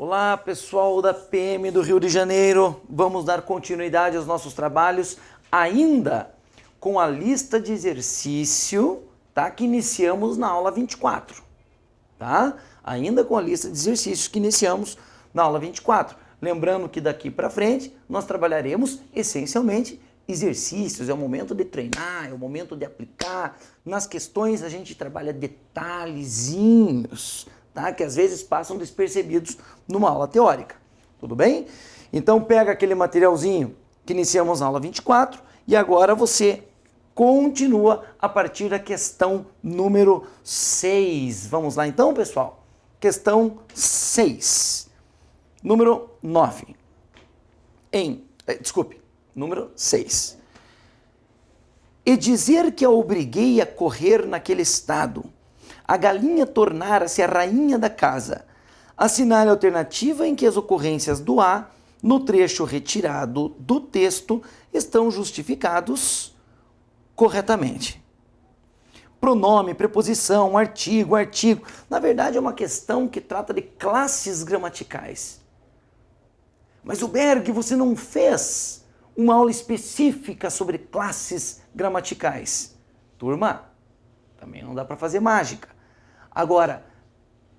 Olá, pessoal da PM do Rio de Janeiro. Vamos dar continuidade aos nossos trabalhos, ainda com a lista de exercício, tá? Que iniciamos na aula 24, tá? Ainda com a lista de exercícios que iniciamos na aula 24. Lembrando que daqui para frente nós trabalharemos essencialmente exercícios, é o momento de treinar, é o momento de aplicar. Nas questões a gente trabalha detalhezinhos, tá? Que às vezes passam despercebidos numa aula teórica, tudo bem? Então pega aquele materialzinho que iniciamos na aula 24 e agora você continua a partir da questão número 6. Vamos lá então, pessoal? Questão 6. Número 9. Número 6. E dizer que a obriguei a correr naquele estado, a galinha tornara-se a rainha da casa. Assinale a alternativa em que as ocorrências do A, no trecho retirado do texto, estão justificados corretamente. Pronome, preposição, artigo. Na verdade é uma questão que trata de classes gramaticais. Mas, Berg, você não fez uma aula específica sobre classes gramaticais. Turma, também não dá para fazer mágica. Agora,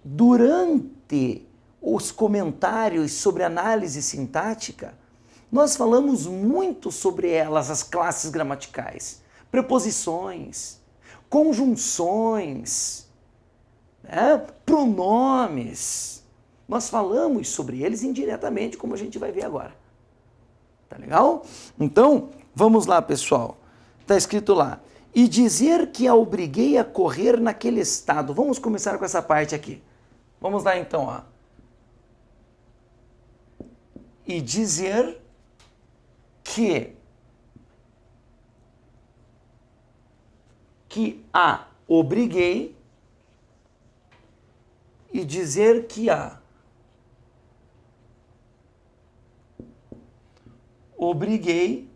durante os comentários sobre análise sintática, nós falamos muito sobre elas, as classes gramaticais. Preposições, conjunções, né? Pronomes. Nós falamos sobre eles indiretamente, como a gente vai ver agora. Tá legal? Então, vamos lá, pessoal. Está escrito lá. E dizer que a obriguei a correr naquele estado. Vamos começar com essa parte aqui. Vamos lá, então, ó. E dizer que a obriguei e dizer que a obriguei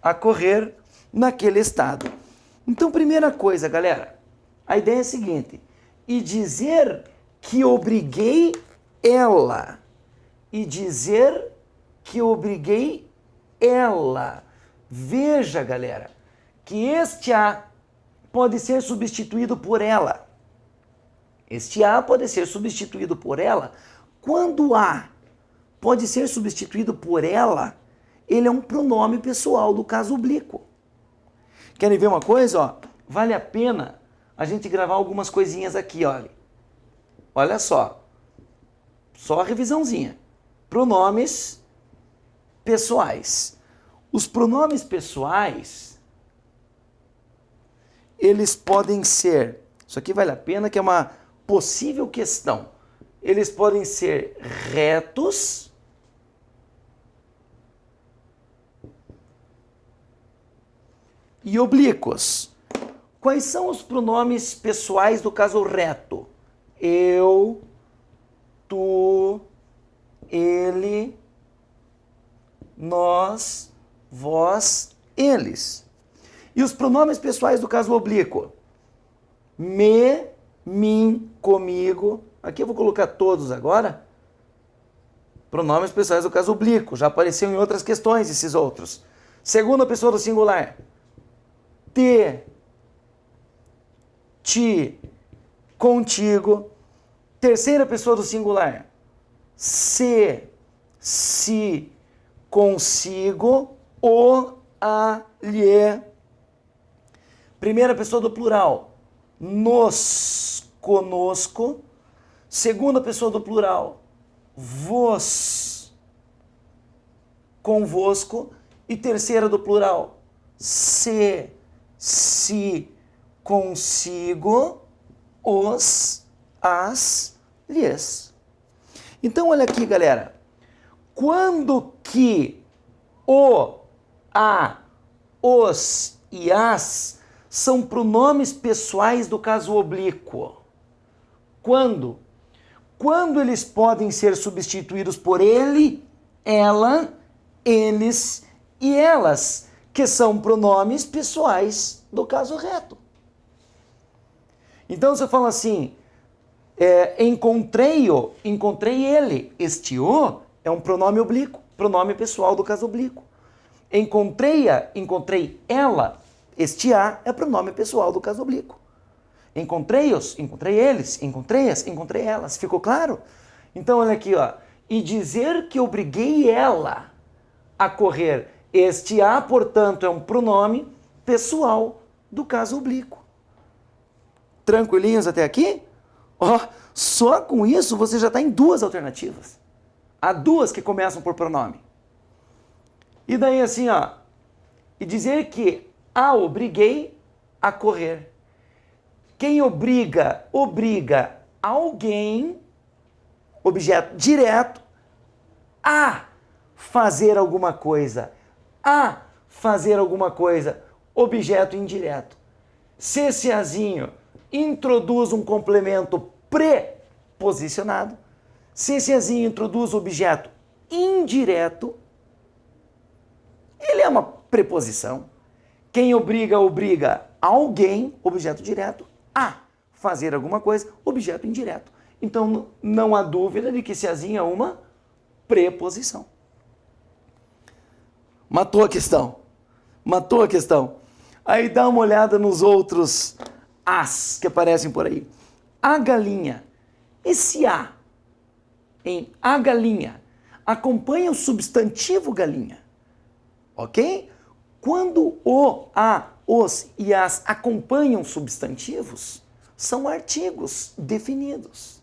a correr naquele estado. Então, primeira coisa, galera, a ideia é a seguinte: e dizer que obriguei ela, e dizer que obriguei ela. Veja, galera, que este A pode ser substituído por ela. Este A pode ser substituído por ela quando A pode ser substituído por ela, ele é um pronome pessoal do caso oblíquo. Querem ver uma coisa? Ó? Vale a pena a gente gravar algumas coisinhas aqui, olha. Olha só. Só a revisãozinha. Pronomes pessoais. Os pronomes pessoais, eles podem ser, isso aqui vale a pena, que é uma possível questão. Eles podem ser retos e oblíquos. Quais são os pronomes pessoais do caso reto? Eu, tu, ele, nós, vós, eles. E os pronomes pessoais do caso oblíquo? Me, mim, comigo. Aqui eu vou colocar todos agora. Pronomes pessoais do caso oblíquo. Já apareceu em outras questões esses outros. Segunda pessoa do singular. Te, ti, contigo. Terceira pessoa do singular. Se, si, consigo, o, a, lhe. Primeira pessoa do plural. Nos, conosco. Segunda pessoa do plural. Vos, convosco. E terceira do plural. Se, si, consigo, os, as, lhes. Então, olha aqui, galera. Quando que o, a, os e as são pronomes pessoais do caso oblíquo? Quando? Quando eles podem ser substituídos por ele, ela, eles e elas, que são pronomes pessoais do caso reto. Então você fala assim, Encontrei-o, encontrei ele. Este o é um pronome oblíquo, pronome pessoal do caso oblíquo. Encontrei-a, encontrei ela. Este a é pronome pessoal do caso oblíquo. Encontrei-os, encontrei eles, encontrei-as, encontrei elas. Ficou claro? Então, olha aqui, ó. E dizer que obriguei ela a correr. Este a, portanto, é um pronome pessoal do caso oblíquo. Tranquilinhos até aqui? Ó, só com isso você já está em duas alternativas. Há duas que começam por pronome. E daí assim, ó. E dizer que a obriguei a correr. Quem obriga, obriga alguém, objeto direto, a fazer alguma coisa. A fazer alguma coisa, objeto indireto. Se esse azinho introduz um complemento preposicionado, se esse azinho introduz objeto indireto, ele é uma preposição. Quem obriga, obriga alguém, objeto direto, a fazer alguma coisa, objeto indireto. Então, não há dúvida de que esse azinho é uma preposição. Matou a questão. Matou a questão. Aí dá uma olhada nos outros as que aparecem por aí. A galinha. Esse a em a galinha acompanha o substantivo galinha. Ok? Quando o, a, os e as acompanham substantivos, são artigos definidos.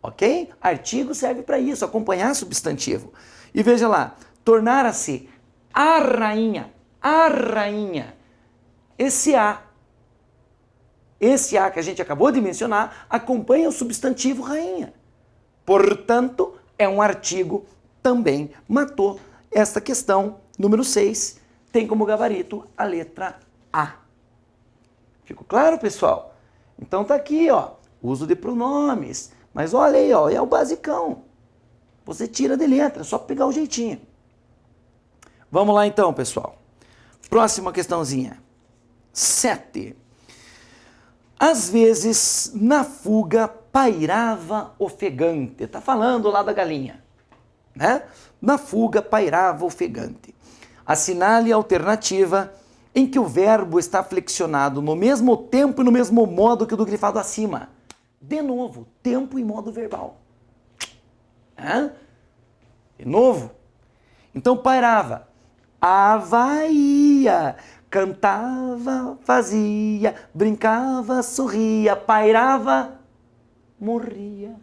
Ok? Artigo serve para isso, acompanhar substantivo. E veja lá, tornara-se a rainha, a rainha. Esse a que a gente acabou de mencionar, acompanha o substantivo rainha. Portanto, é um artigo também. Matou esta questão, número 6, tem como gabarito a letra A. Ficou claro, pessoal? Então tá aqui, ó, uso de pronomes. Mas olha aí, ó, é o basicão. Você tira de letra, é só pegar o jeitinho. Vamos lá então, pessoal. Próxima questãozinha. 7. Às vezes, na fuga, pairava ofegante. Tá falando lá da galinha, né? Na fuga, pairava ofegante. Assinale a alternativa em que o verbo está flexionado no mesmo tempo e no mesmo modo que o do grifado acima. De novo, tempo e modo verbal. De novo. Então, pairava. Avaía, cantava, fazia, brincava, sorria, pairava, morria.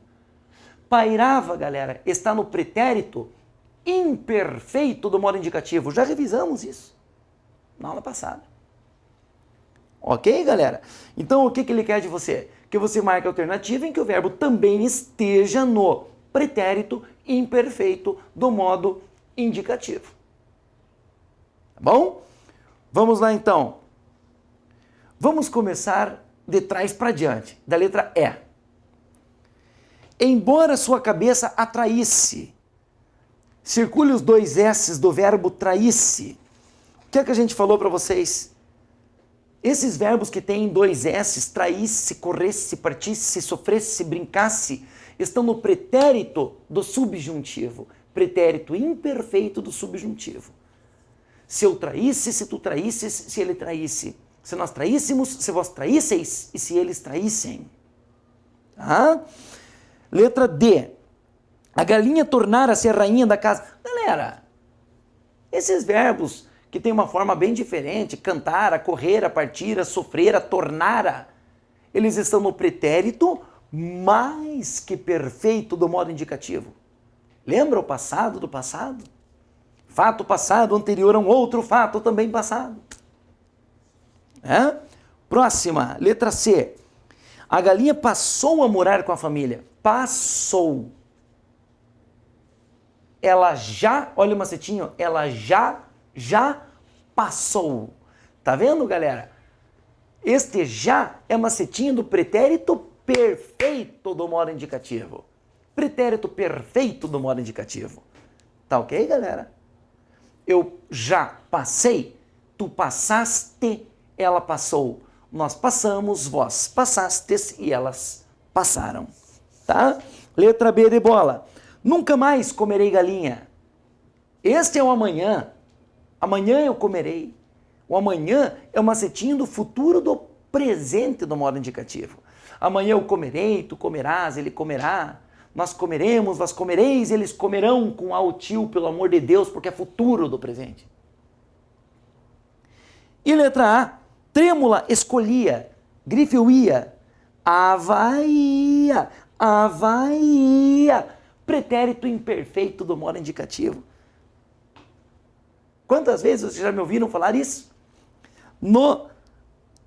Pairava, galera, está no pretérito imperfeito do modo indicativo. Já revisamos isso na aula passada. Ok, galera? Então, o que ele quer de você? Que você marque a alternativa em que o verbo também esteja no pretérito imperfeito do modo indicativo. Tá bom? Vamos lá, então. Vamos começar de trás para diante, da letra E. Embora sua cabeça atraísse, circule os dois S's do verbo traísse. O que é que a gente falou para vocês? Esses verbos que têm dois S's, traísse, corresse, partisse, sofresse, brincasse, estão no pretérito do subjuntivo, pretérito imperfeito do subjuntivo. Se eu traísse, se tu traísses, se ele traísse. Se nós traíssemos, se vós traísseis e se eles traíssem. Tá? Letra D. A galinha tornara-se a rainha da casa. Galera, esses verbos que tem uma forma bem diferente, cantar, a correr, a partir, a sofrer, a tornara, eles estão no pretérito mais que perfeito do modo indicativo. Lembra o passado do passado? Fato passado anterior a um outro fato também passado. Próxima, letra C. A galinha passou a morar com a família. Passou. Ela já, olha o macetinho, ela já passou. Tá vendo, galera? Este já é macetinho do pretérito perfeito do modo indicativo. Pretérito perfeito do modo indicativo. Tá ok, galera? Eu já passei, tu passaste, ela passou. Nós passamos, vós passastes e elas passaram. Tá? Letra B de bola. Nunca mais comerei galinha. Este é o amanhã. Amanhã eu comerei. O amanhã é o macetinho do futuro do presente do modo indicativo. Amanhã eu comerei, tu comerás, ele comerá. Nós comeremos, vós comereis, eles comerão com altil, pelo amor de Deus, porque é futuro do presente. E letra A, trêmula escolhia, grife eu ia, avaía, avaía, pretérito imperfeito do modo indicativo. Quantas vezes vocês já me ouviram falar isso? No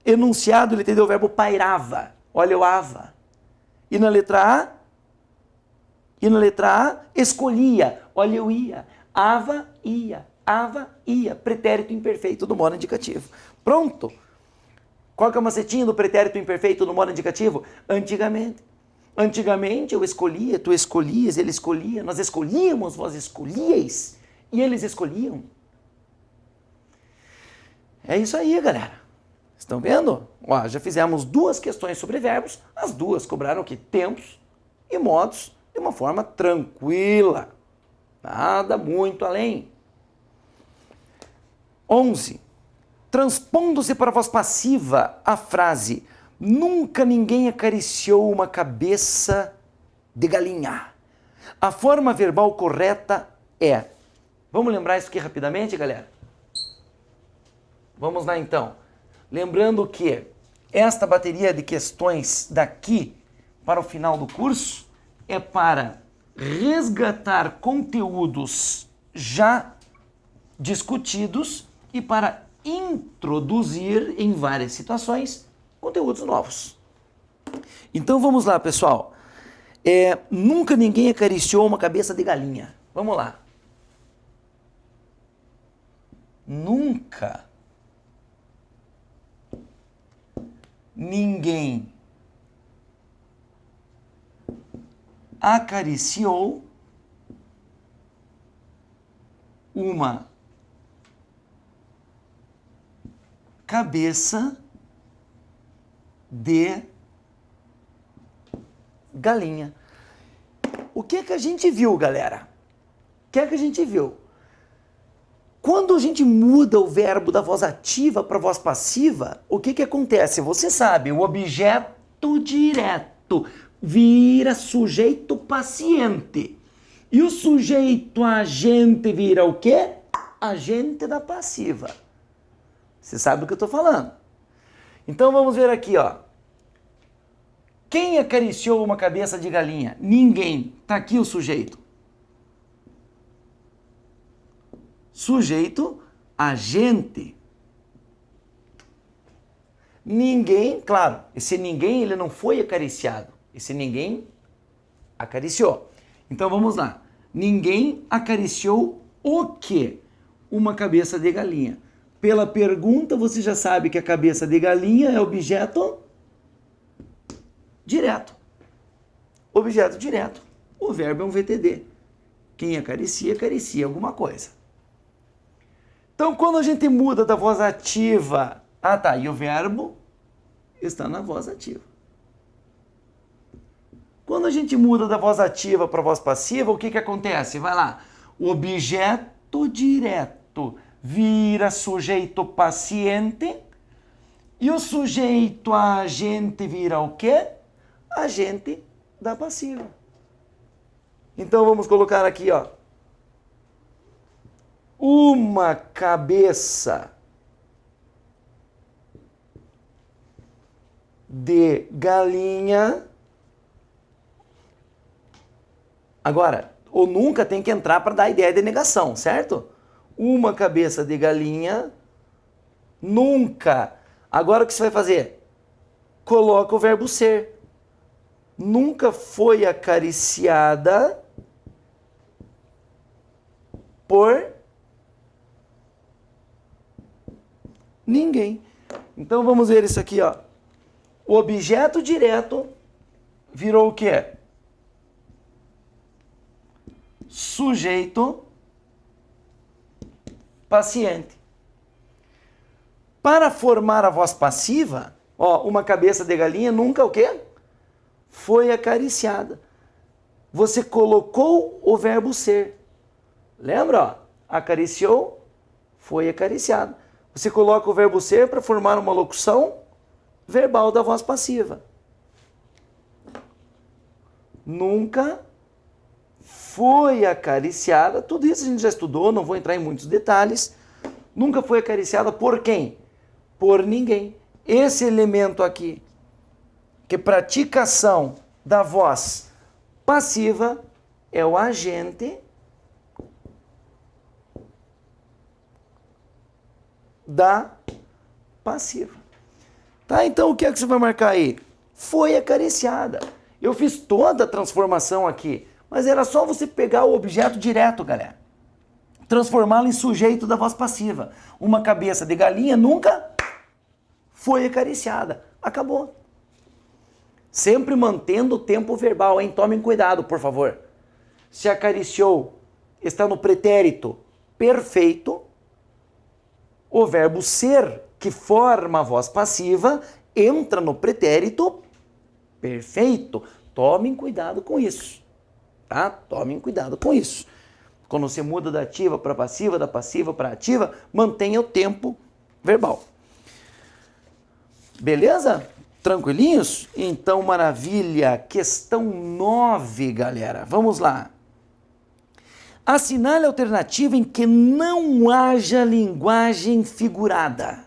enunciado ele entendeu o verbo pairava, olha o ava. E na letra A, escolhia, olha eu ia, ava, ia, pretérito imperfeito do modo indicativo. Pronto. Qual que é o macetinho do pretérito imperfeito do modo indicativo? Antigamente. Antigamente eu escolhia, tu escolhias, ele escolhia, nós escolhíamos, vós escolhíeis, e eles escolhiam. É isso aí, galera. Estão vendo? Ó, já fizemos 2 questões sobre verbos, as 2 cobraram aqui tempos e modos de uma forma tranquila. Nada muito além. 11. Transpondo-se para a voz passiva a frase nunca ninguém acariciou uma cabeça de galinha. A forma verbal correta é... Vamos lembrar isso aqui rapidamente, galera? Vamos lá então. Lembrando que esta bateria de questões daqui para o final do curso é para resgatar conteúdos já discutidos e para introduzir em várias situações conteúdos novos. Então vamos lá, pessoal. Nunca ninguém acariciou uma cabeça de galinha. Vamos lá. Nunca ninguém acariciou uma cabeça de galinha. O que é que a gente viu, galera? O que é que a gente viu? Quando a gente muda o verbo da voz ativa para a voz passiva, o que que acontece? Você sabe, o objeto direto vira sujeito paciente. E o sujeito agente vira o quê? Agente da passiva. Você sabe do que eu estou falando. Então vamos ver aqui, ó. Quem acariciou uma cabeça de galinha? Ninguém. Está aqui o sujeito. Sujeito, agente. Ninguém, claro, esse ninguém ele não foi acariciado. Esse ninguém acariciou. Então vamos lá. Ninguém acariciou o quê? Uma cabeça de galinha. Pela pergunta, você já sabe que a cabeça de galinha é objeto direto. Objeto direto. O verbo é um VTD. Quem acaricia, acaricia alguma coisa. Então, quando a gente muda da voz ativa... Ah, tá. E o verbo está na voz ativa. Quando a gente muda da voz ativa para a voz passiva, o que que acontece? Vai lá. O objeto direto vira sujeito paciente e o sujeito agente vira o quê? Agente da passiva. Então, vamos colocar aqui, ó. Uma cabeça de galinha. Agora, o nunca tem que entrar para dar a ideia de negação, certo? Uma cabeça de galinha, nunca. Agora o que você vai fazer? Coloca o verbo ser. Nunca foi acariciada por ninguém. Então vamos ver isso aqui, ó. O objeto direto virou o quê? Sujeito paciente. Para formar a voz passiva, ó, uma cabeça de galinha nunca o quê? foi acariciada. Você colocou o verbo ser. Lembra? Ó? Acariciou, foi acariciado. Você coloca o verbo ser para formar uma locução verbal da voz passiva. Nunca foi acariciada. Tudo isso a gente já estudou, não vou entrar em muitos detalhes. Nunca foi acariciada por quem? Por ninguém. Esse elemento aqui, que pratica ação da voz passiva, é o agente da passiva. Tá? Então o que é que você vai marcar aí? Foi acariciada. Eu fiz toda a transformação aqui, mas era só você pegar o objeto direto, galera. Transformá-lo em sujeito da voz passiva. Uma cabeça de galinha nunca foi acariciada. Acabou. Sempre mantendo o tempo verbal, hein? Tomem cuidado, por favor. Se acariciou, está no pretérito perfeito. O verbo ser, que forma a voz passiva, entra no pretérito perfeito. Tomem cuidado com isso. Tá? Tomem cuidado com isso. Quando você muda da ativa para passiva, da passiva para ativa, mantenha o tempo verbal. Beleza? Tranquilinhos? Então, maravilha. Questão 9, galera. Vamos lá. Assinale a alternativa em que não haja linguagem figurada.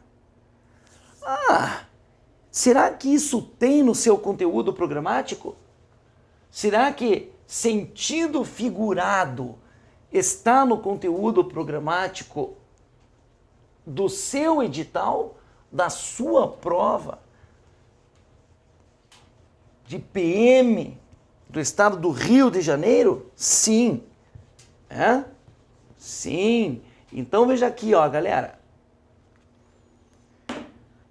Será que isso tem no seu conteúdo programático? Será que sentido figurado está no conteúdo programático do seu edital, da sua prova de PM do estado do Rio de Janeiro? Sim. Sim. Então veja aqui, ó, galera.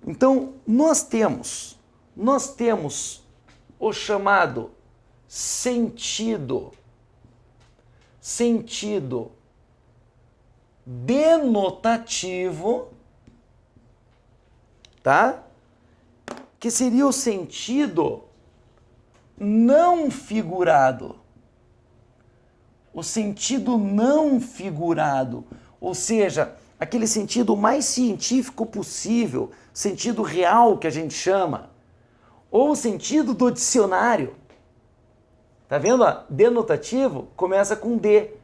Então nós temos o chamado sentido denotativo, tá? Que seria o sentido não figurado. O sentido não figurado, ou seja, aquele sentido mais científico possível, sentido real que a gente chama, ou o sentido do dicionário. Tá vendo? Ó? Denotativo começa com D.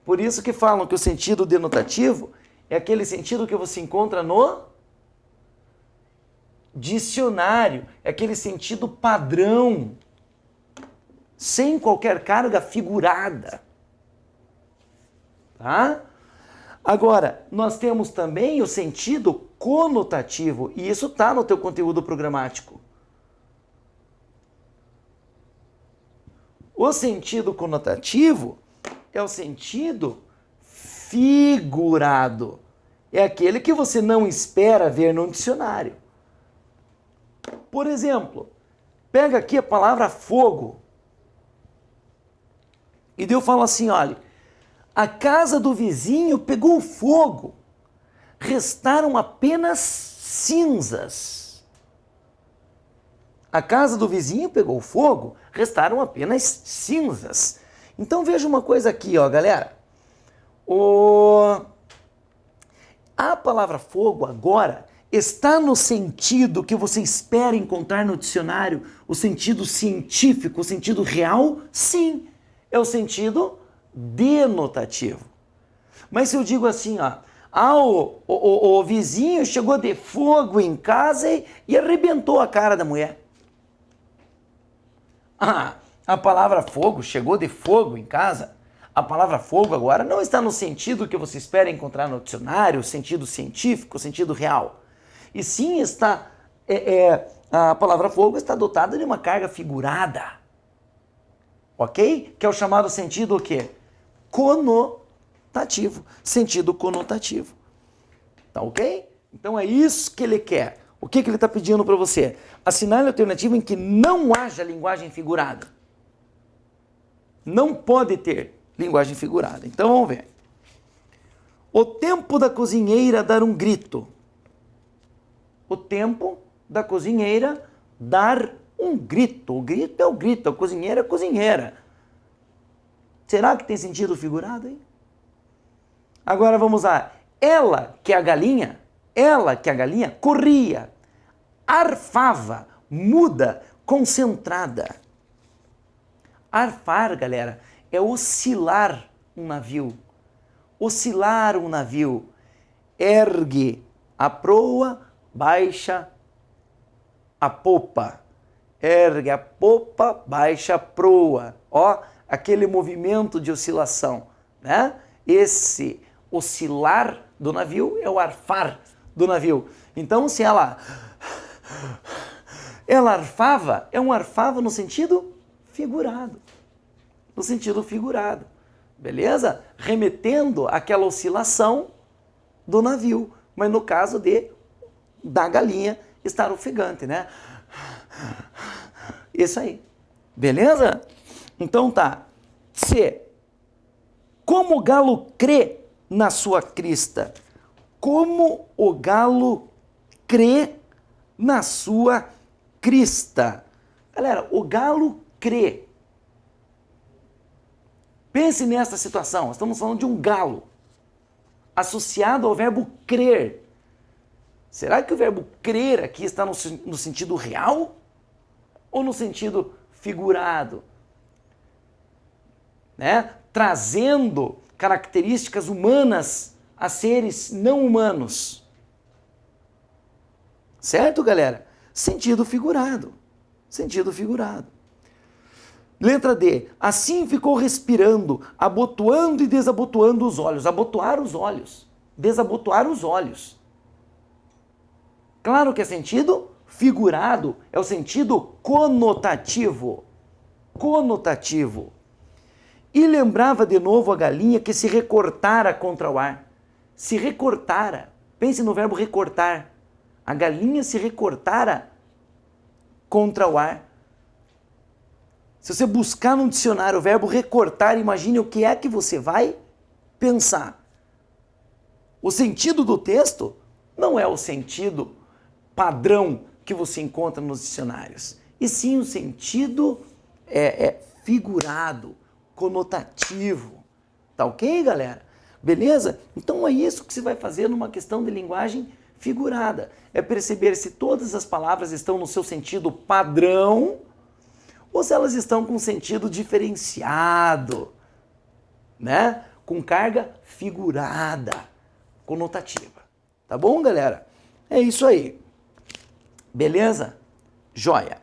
Por isso que falam que o sentido denotativo é aquele sentido que você encontra no dicionário, é aquele sentido padrão, sem qualquer carga figurada. Tá? Agora, nós temos também o sentido conotativo, e isso está no teu conteúdo programático. O sentido conotativo é o sentido figurado. É aquele que você não espera ver no dicionário. Por exemplo, pega aqui a palavra fogo. E daí eu falo assim, olha, a casa do vizinho pegou fogo, restaram apenas cinzas. A casa do vizinho pegou fogo, restaram apenas cinzas. Então veja uma coisa aqui, ó, galera. A palavra fogo agora está no sentido que você espera encontrar no dicionário, o sentido científico, o sentido real? Sim, é o sentido denotativo. Mas se eu digo assim, ó, o vizinho chegou de fogo em casa e arrebentou a cara da mulher. A palavra fogo chegou de fogo em casa. A palavra fogo agora não está no sentido que você espera encontrar no dicionário, o sentido científico, o sentido real. E sim está, a palavra fogo está dotada de uma carga figurada. Ok? Que é o chamado sentido o quê? Conotativo. Sentido conotativo. Tá ok? Então é isso que ele quer. O que ele está pedindo para você? Assinale a alternativa em que não haja linguagem figurada. Não pode ter linguagem figurada. Então vamos ver. O tempo da cozinheira dar um grito. O tempo da cozinheira dar um grito. O grito é o grito, a cozinheira é a cozinheira. Será que tem sentido figurado aí? Agora vamos lá. Ela, que é a galinha, corria, arfava, muda, concentrada. Arfar, galera, é oscilar um navio. Oscilar um navio. Ergue a proa, baixa a popa. Ergue a popa, baixa a proa. Ó, aquele movimento de oscilação, né? Esse oscilar do navio é o arfar do navio. Então, se ela arfava, é um arfava no sentido figurado. No sentido figurado. Beleza? Remetendo àquela oscilação do navio. Mas no caso da galinha estar ofegante, né? Isso aí. Beleza? Então tá. C. Como o galo crê na sua crista? Como o galo crê na sua crista? Galera, o galo crê. Pense nessa situação. Estamos falando de um galo associado ao verbo crer. Será que o verbo crer aqui está no sentido real ou no sentido figurado? Né? Trazendo características humanas a seres não humanos. Certo, galera? Sentido figurado. Sentido figurado. Letra D. Assim ficou respirando, abotoando e desabotoando os olhos. Abotoar os olhos. Desabotoar os olhos. Claro que é sentido figurado, é o sentido conotativo. Conotativo. E lembrava de novo a galinha que se recortara contra o ar. Se recortara. Pense no verbo recortar. A galinha se recortara contra o ar. Se você buscar no dicionário o verbo recortar, imagine o que é que você vai pensar. O sentido do texto não é o sentido padrão que você encontra nos dicionários, e sim o sentido figurado, conotativo. Tá ok, galera? Beleza? Então é isso que você vai fazer numa questão de linguagem figurada. É perceber se todas as palavras estão no seu sentido padrão ou se elas estão com sentido diferenciado, né? Com carga figurada, conotativa. Tá bom, galera? É isso aí. Beleza? Joia.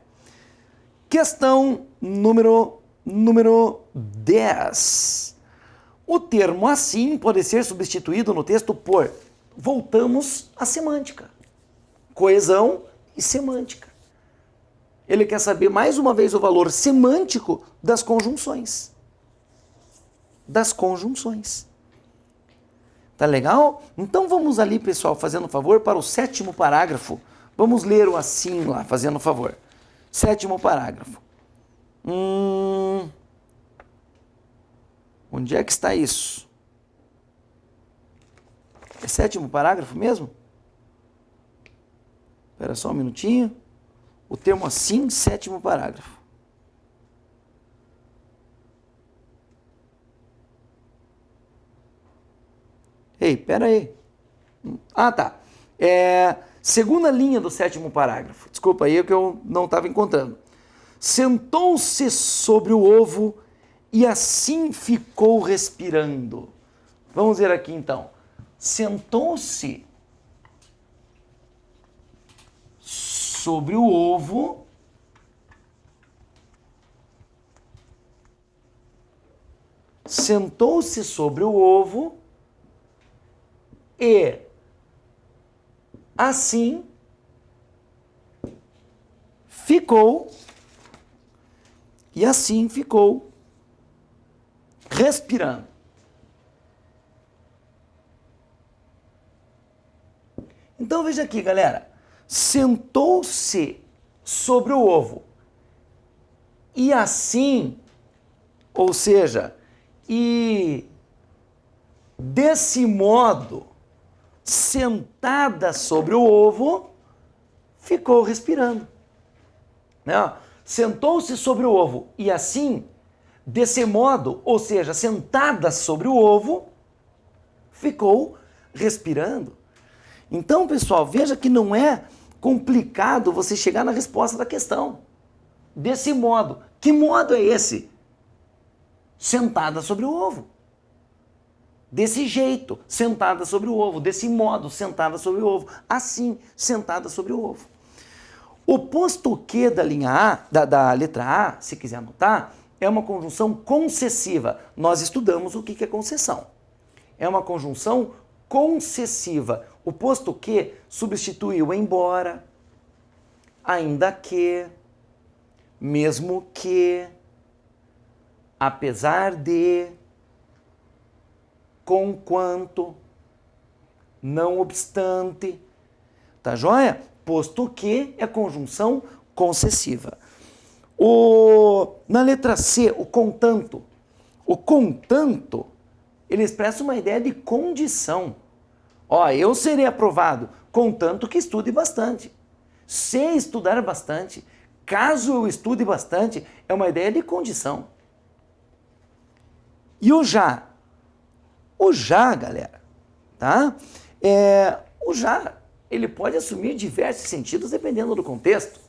Questão número 10. O termo assim pode ser substituído no texto por, voltamos à semântica, coesão e semântica. Ele quer saber mais uma vez o valor semântico das conjunções. Das conjunções. Tá legal? Então vamos ali, pessoal, fazendo favor, para o 7º parágrafo. Vamos ler o assim lá, fazendo favor. 7º parágrafo. Onde é que está isso? É 7º parágrafo mesmo? Espera só um minutinho. O termo assim, 7º parágrafo. Ei, pera aí. Ah, tá. Segunda linha do 7º parágrafo. Desculpa aí, que eu não estava encontrando. Sentou-se sobre o ovo e assim ficou respirando. Vamos ver aqui então. Sentou-se sobre o ovo sentou-se sobre o ovo e assim ficou respirando. Então veja aqui, galera. Sentou-se sobre o ovo. E assim, ou seja, e desse modo, sentada sobre o ovo, ficou respirando. Né? sentou-se sobre o ovo e assim, desse modo, ou seja, sentada sobre o ovo, ficou respirando. Então, pessoal, veja que não é complicado você chegar na resposta da questão. Desse modo. Que modo é esse? Sentada sobre o ovo. Desse jeito, sentada sobre o ovo. Desse modo, sentada sobre o ovo. Assim, sentada sobre o ovo. O posto que da linha A, da letra A, se quiser anotar, é uma conjunção concessiva. Nós estudamos o que é concessão. É uma conjunção concessiva. O posto que substitui o embora, ainda que, mesmo que, apesar de, conquanto, não obstante. Tá joia? Posto que é conjunção concessiva. Na letra C, o contanto. O contanto, ele expressa uma ideia de condição. Ó, eu serei aprovado, contanto que estude bastante. Se estudar bastante, caso eu estude bastante, é uma ideia de condição. E o já? O já, galera, tá? O já, ele pode assumir diversos sentidos dependendo do contexto.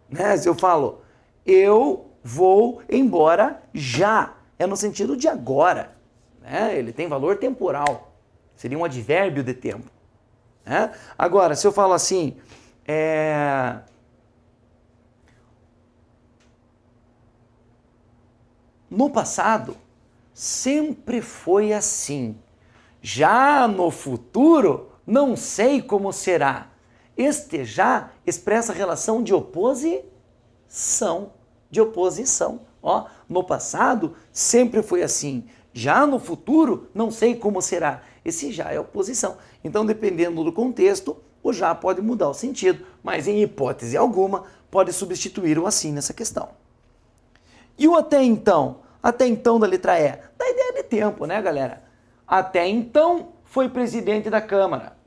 Né? Se eu falo, eu vou embora já, é no sentido de agora. Né? Ele tem valor temporal. Seria um advérbio de tempo. Né? Agora, se eu falo assim, no passado, sempre foi assim. Já no futuro, não sei como será. Este já expressa a relação de oposição. De oposição. Ó, no passado, sempre foi assim. Já no futuro, não sei como será. Esse já é oposição. Então, dependendo do contexto, o já pode mudar o sentido, mas em hipótese alguma, pode substituir o assim nessa questão. E o até então? Até então da letra E, da ideia de tempo, né, galera? Até então foi presidente da Câmara.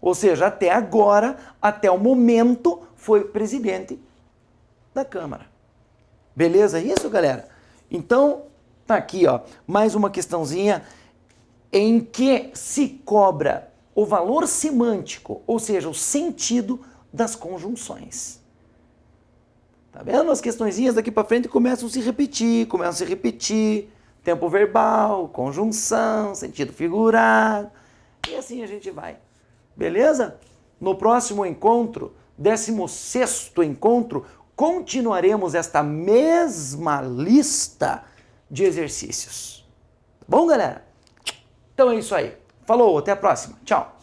Ou seja, até agora, até o momento, foi presidente da Câmara. Beleza isso, galera? Então, tá aqui, ó, mais uma questãozinha em que se cobra o valor semântico, ou seja, o sentido das conjunções. Tá vendo? As questõezinhas daqui para frente começam a se repetir, tempo verbal, conjunção, sentido figurado, e assim a gente vai. Beleza? No próximo encontro, 16º encontro, continuaremos esta mesma lista de exercícios. Tá bom, galera? Então é isso aí. Falou, até a próxima. Tchau.